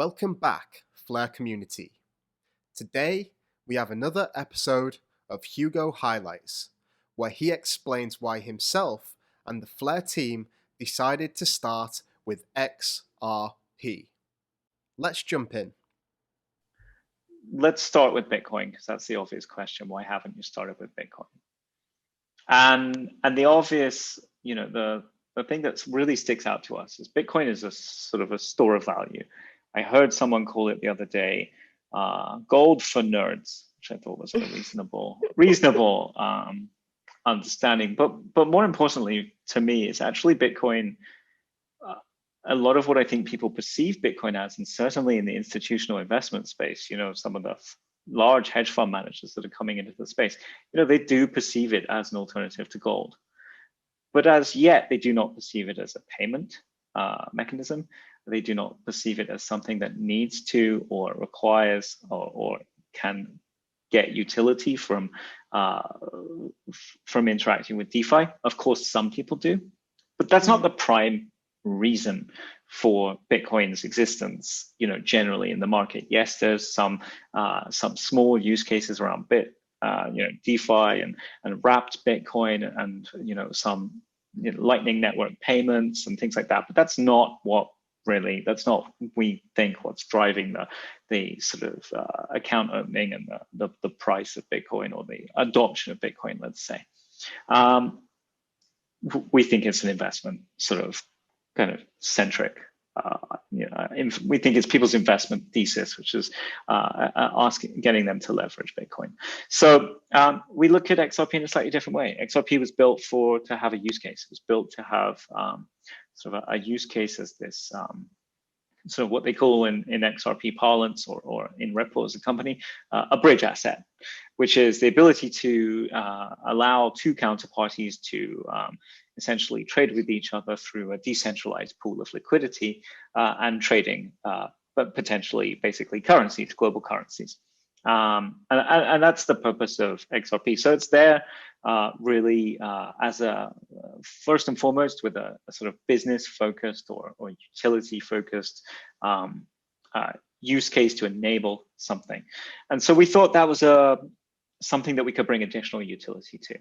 Welcome back, Flare community. Today, we have another episode of Hugo Highlights, where he explains why himself and the Flare team decided to start with XRP. Let's jump in. Let's start with Bitcoin, because that's the obvious question. Why haven't you started with Bitcoin? And the obvious, the thing that really sticks out to us is Bitcoin is a sort of a store of value. I heard someone call it the other day, gold for nerds, which I thought was a reasonable understanding. But more importantly, to me, it's actually Bitcoin. A lot of what I think people perceive Bitcoin as, and certainly in the institutional investment space, some of the large hedge fund managers that are coming into the space, they do perceive it as an alternative to gold. But as yet, they do not perceive it as a payment mechanism. They do not perceive it as something that needs to or requires or can get utility from interacting with DeFi. Of course, some people do, but that's not the prime reason for Bitcoin's existence, generally in the market. Yes, there's some small use cases around DeFi and wrapped Bitcoin and some Lightning Network payments and things like that. But that's not we think what's driving the sort of account opening and the price of Bitcoin or the adoption of Bitcoin, let's say. We think it's an investment sort of kind of centric. We think it's people's investment thesis, which is getting them to leverage Bitcoin. So we look at XRP in a slightly different way. XRP was built to have a use case. It was built to have sort of a use case as this sort of what they call in XRP parlance or in Ripple as a company, a bridge asset, which is the ability to allow two counterparties to essentially trade with each other through a decentralized pool of liquidity and trading, but potentially basically currencies, global currencies. And that's the purpose of XRP. So it's there really as a first and foremost with a sort of business focused or utility focused use case to enable something. And so we thought that was something that we could bring additional utility to.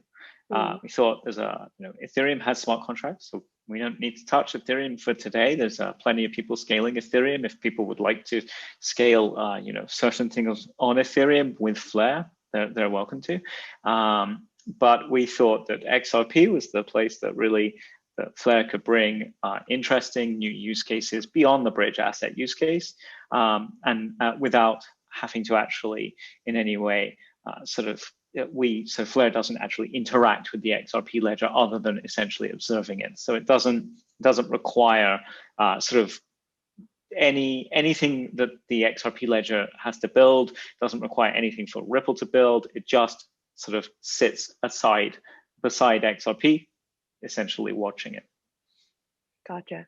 We thought Ethereum has smart contracts, so we don't need to touch Ethereum for today. There's plenty of people scaling Ethereum. If people would like to scale, certain things on Ethereum with Flare, they're welcome to. But we thought that XRP was the place that Flare could bring interesting new use cases beyond the bridge asset use case, and without having to actually in any way so Flare doesn't actually interact with the XRP ledger other than essentially observing it. So it doesn't require sort of anything that the XRP ledger has to build. Doesn't require anything for Ripple to build. It just sort of sits beside XRP, essentially watching it. Gotcha.